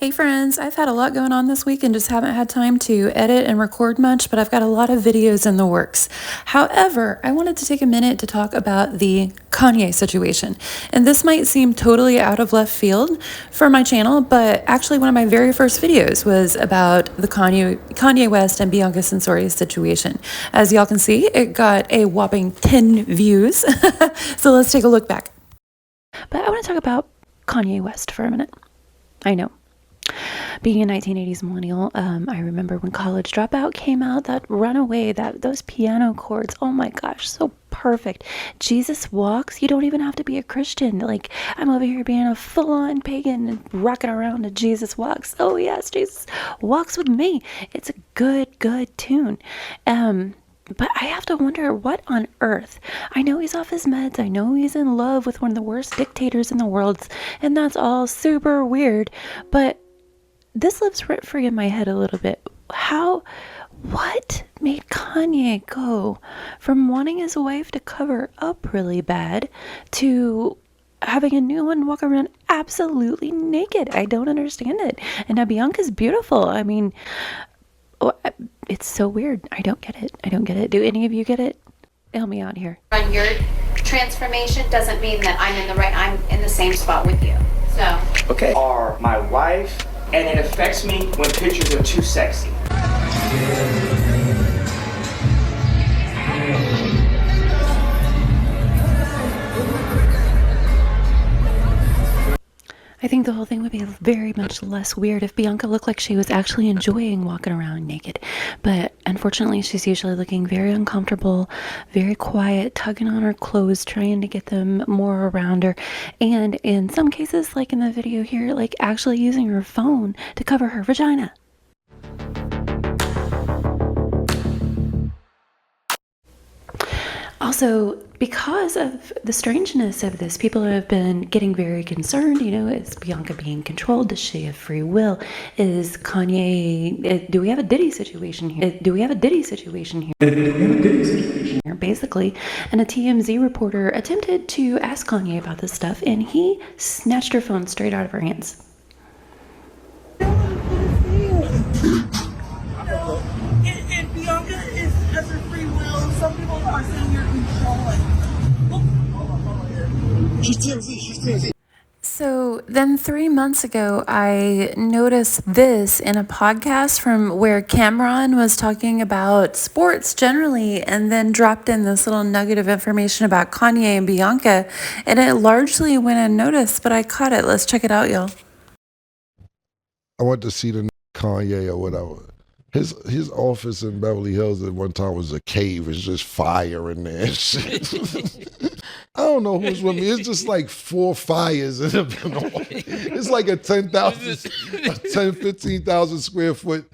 Hey friends, I've had a lot going on this week and just haven't had time to edit and record much, but I've got a lot of videos in the works. However, I wanted to take a minute to talk about the Kanye situation. And this might seem totally out of left field for my channel, but actually one of my very first videos was about the Kanye West and Bianca Censori's situation. As y'all can see, it got a whopping 10 views. So let's take a look back. But I want to talk about Kanye West for a minute. I know. Being a 1980s millennial, I remember when College Dropout came out, that Runaway, those piano chords, oh my gosh, so perfect. Jesus Walks, you don't even have to be a Christian. Like, I'm over here being a full-on pagan and rocking around to Jesus Walks. Oh yes, Jesus Walks with me. It's a good tune. But I have to wonder, what on earth? I know he's off his meds. I know he's in love with one of the worst dictators in the world, and that's all super weird. But this lives rent-free in my head a little bit. What made Kanye go from wanting his wife to cover up really bad to having a new one walk around absolutely naked? I don't understand it. And now Bianca's beautiful. I mean, it's so weird. I don't get it. Do any of you get it? Help me out here. On your transformation doesn't mean that I'm in the same spot with you. So okay, are my wife, and it affects me when pictures are too sexy. I think the whole thing would be very much less weird if Bianca looked like she was actually enjoying walking around naked. But unfortunately, she's usually looking very uncomfortable, very quiet, tugging on her clothes, trying to get them more around her. And in some cases, like in the video here, like actually using her phone to cover her vagina. Also, because of the strangeness of this, people have been getting very concerned. You know, is Bianca being controlled? Does she have free will? Is Kanye, do we have a Diddy situation here? Basically, and a TMZ reporter attempted to ask Kanye about this stuff, and he snatched her phone straight out of her hands. And Bianca has her free will. Some people are saying you're controlling. She's TMZ. So then 3 months ago, I noticed this in a podcast from where Cameron was talking about sports generally and then dropped in this little nugget of information about Kanye and Bianca. And it largely went unnoticed, but I caught it. Let's check it out, y'all. I went to see the Kanye or whatever. His office in Beverly Hills at one time was a cave. It's just fire in there and shit. I don't know who's with me. It's just like 4 fires in the It's like a 15,000 square foot.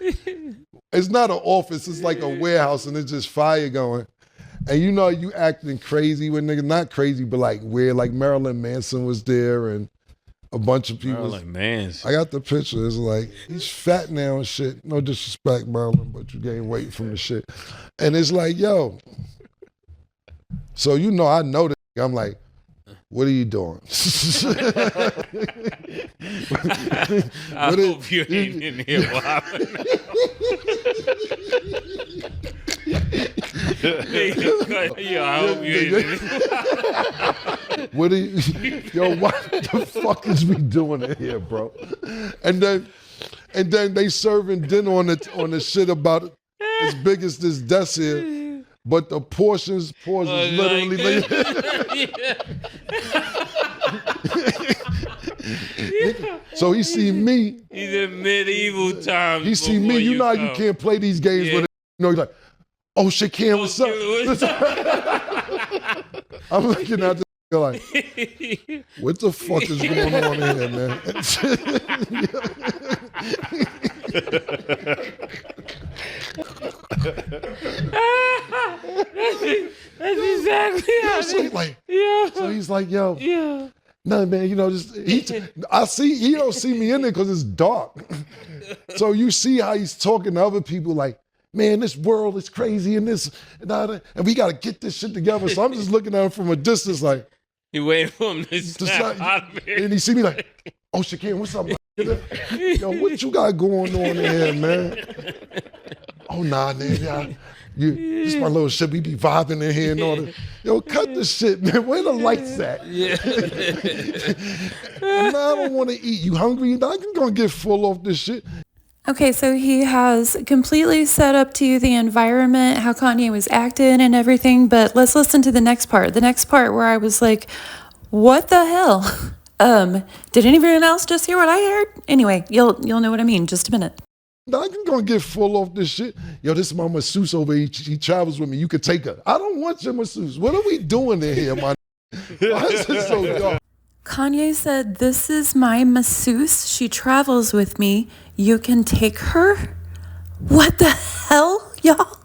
It's not an office. It's like a warehouse, and it's just fire going. And you know, you acting crazy with niggas. Not crazy, but like weird. Like Marilyn Manson was there, and a bunch of people. Marilyn Manson. I got the picture. It's like, he's fat now and shit. No disrespect, Marilyn, but you gain weight from the shit. And it's like, yo. So you know, I know that. I'm like, what are you doing? I hope you ain't in here whopping. I hope you ain't in here. What are you, yo, what the fuck is we doing in here, bro? And then they serving dinner on the shit about as big as this desk here. But the portions literally like So he see me. He's in medieval times. He see me. You know how you can't play these games with it. You know, he's like, oh shit, Cam, what's up? I'm looking at this like, what the fuck is going on here, man? That's exactly how so he's like, yeah. So he's like, yo, yeah. No, man, you know, just he don't see me in there because it's dark. So you see how he's talking to other people like, man, this world is crazy and this and that, and we got to get this shit together. So I'm just looking at him from a distance like, You waiting for him to snap out of here. and he see me like, Oh, Shaquille, what's up, man? Yo, what you got going on in here, man? Oh, nah, nigga. This my little shit. We be vibing in here and all that. Yo, cut the shit, man. Where the lights at? Yeah. Nah, I don't want to eat. You hungry? I'm going to get full off this shit. Okay, so he has completely set up to you the environment, how Kanye was acting and everything, but let's listen to the next part. The next part where I was like, what the hell? Did anyone else just hear what I heard? Anyway, you'll know what I mean. Just a minute. Nah, I'm going to get full off this shit. Yo, this is my masseuse over here. He travels with me. You can take her. I don't want your masseuse. What are we doing in here, man? Why is it so dark? Kanye said, this is my masseuse. She travels with me. You can take her? What the hell, y'all?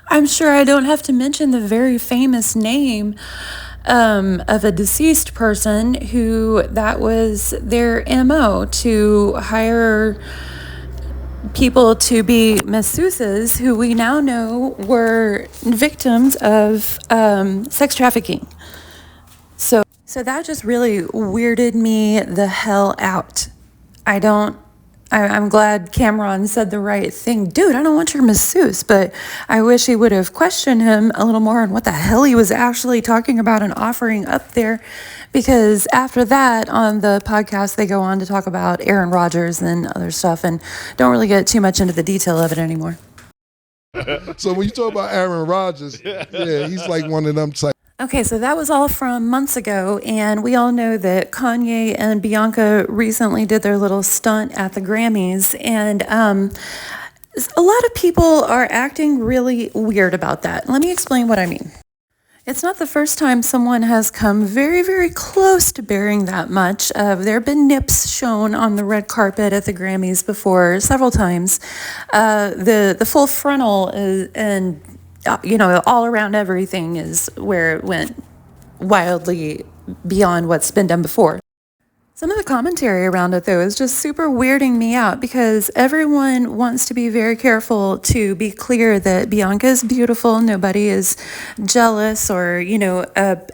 I'm sure I don't have to mention the very famous name of a deceased person who that was their MO, to hire people to be masseuses who we now know were victims of sex trafficking. So that just really weirded me the hell out. I'm glad Cameron said the right thing. Dude, I don't want your masseuse, but I wish he would have questioned him a little more on what the hell he was actually talking about and offering up there. Because after that, on the podcast, they go on to talk about Aaron Rodgers and other stuff and don't really get too much into the detail of it anymore. So when you talk about Aaron Rodgers, yeah, he's like one of them type. Okay, so that was all from months ago, and we all know that Kanye and Bianca recently did their little stunt at the Grammys, and a lot of people are acting really weird about that. Let me explain what I mean. It's not the first time someone has come very, very close to bearing that much. There have been nips shown on the red carpet at the Grammys before, several times. The full frontal and all around everything is where it went wildly beyond what's been done before. Some of the commentary around it, though, is just super weirding me out because everyone wants to be very careful to be clear that Bianca is beautiful. Nobody is jealous or,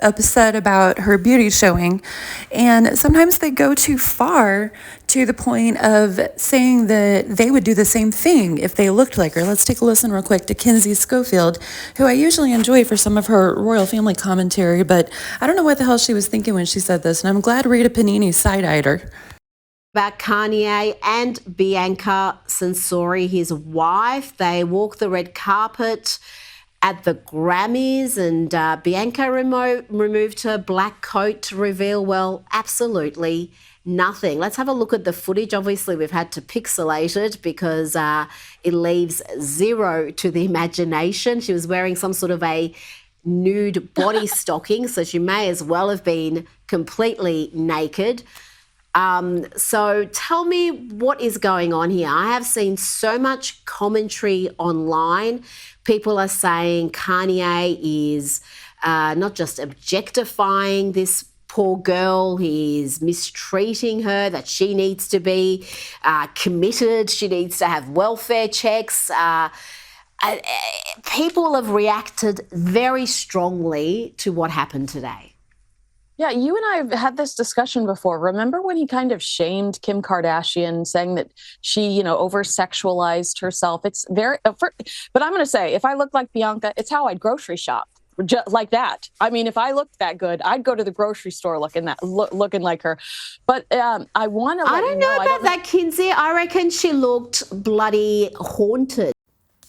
upset about her beauty showing. And sometimes they go too far to the point of saying that they would do the same thing if they looked like her. Let's take a listen real quick to Kinsey Schofield, who I usually enjoy for some of her royal family commentary, but I don't know what the hell she was thinking when she said this, and I'm glad Rita Panini side-eyed her. About Kanye and Bianca Sensori, his wife. They walked the red carpet at the Grammys, and Bianca removed her black coat to reveal, well, absolutely nothing. Let's have a look at the footage. Obviously, we've had to pixelate it because it leaves zero to the imagination. She was wearing some sort of a nude body stocking, so she may as well have been completely naked. So tell me what is going on here. I have seen so much commentary online. People are saying Kanye is not just objectifying this poor girl, he's mistreating her, that she needs to be committed, she needs to have welfare checks. People have reacted very strongly to what happened today. Yeah, you and I have had this discussion before. Remember when he kind of shamed Kim Kardashian, saying that she, over-sexualized herself? It's very, but I'm going to say, if I looked like Bianca, it's how I'd grocery shop. Just like that. I mean, if I looked that good, I'd go to the grocery store looking like her. But I want to. I don't know about that, Kinsey. I reckon she looked bloody haunted.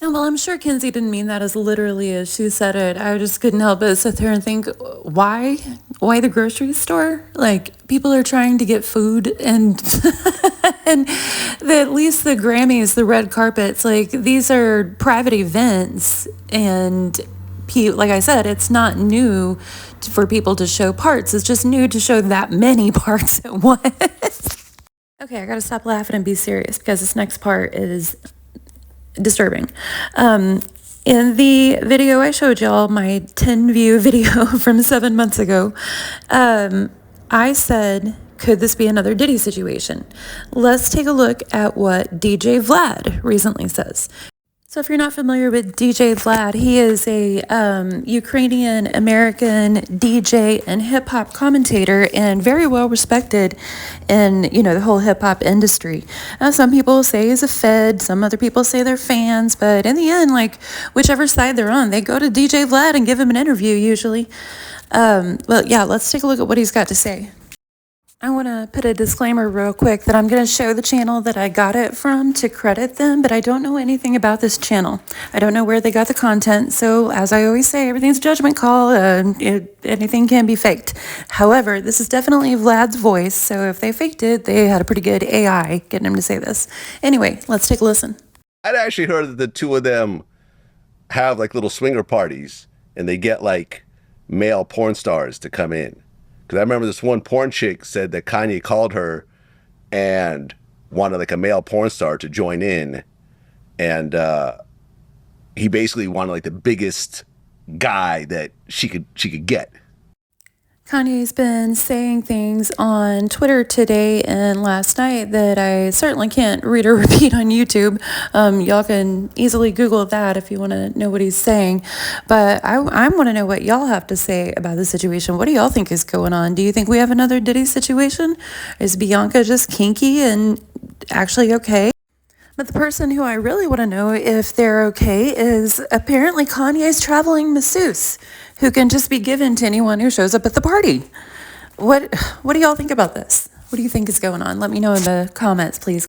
And well, I'm sure Kinsey didn't mean that as literally as she said it. I just couldn't help but sit there and think, why? Why the grocery store? Like, people are trying to get food and and at least the Grammys, the red carpets, like, these are private events, and like I said, it's not new for people to show parts. It's just new to show that many parts at once. Okay, I gotta stop laughing and be serious because this next part is disturbing. In the video I showed y'all, my 10-view video from 7 months ago, I said, could this be another Diddy situation? Let's take a look at what DJ Vlad recently says. So if you're not familiar with DJ Vlad, he is a Ukrainian American DJ and hip hop commentator and very well respected in, the whole hip hop industry. Some people say he's a Fed, some other people say they're fans, but in the end, like whichever side they're on, they go to DJ Vlad and give him an interview usually. But yeah, let's take a look at what he's got to say. I want to put a disclaimer real quick that I'm going to show the channel that I got it from to credit them, but I don't know anything about this channel. I don't know where they got the content, so as I always say, everything's a judgment call. Anything can be faked. However, this is definitely Vlad's voice, so if they faked it, they had a pretty good AI getting him to say this. Anyway, let's take a listen. I'd actually heard that the two of them have like little swinger parties, and they get like male porn stars to come in. Because I remember this one porn chick said that Kanye called her and wanted like a male porn star to join in. And he basically wanted like the biggest guy that she could get. Kanye's been saying things on Twitter today and last night that I certainly can't read or repeat on YouTube. Y'all can easily Google that if you want to know what he's saying. But I want to know what y'all have to say about the situation. What do y'all think is going on? Do you think we have another Diddy situation? Is Bianca just kinky and actually okay? But the person who I really want to know if they're okay is apparently Kanye's traveling masseuse, who can just be given to anyone who shows up at the party. What do y'all think about this? What do you think is going on? Let me know in the comments, please.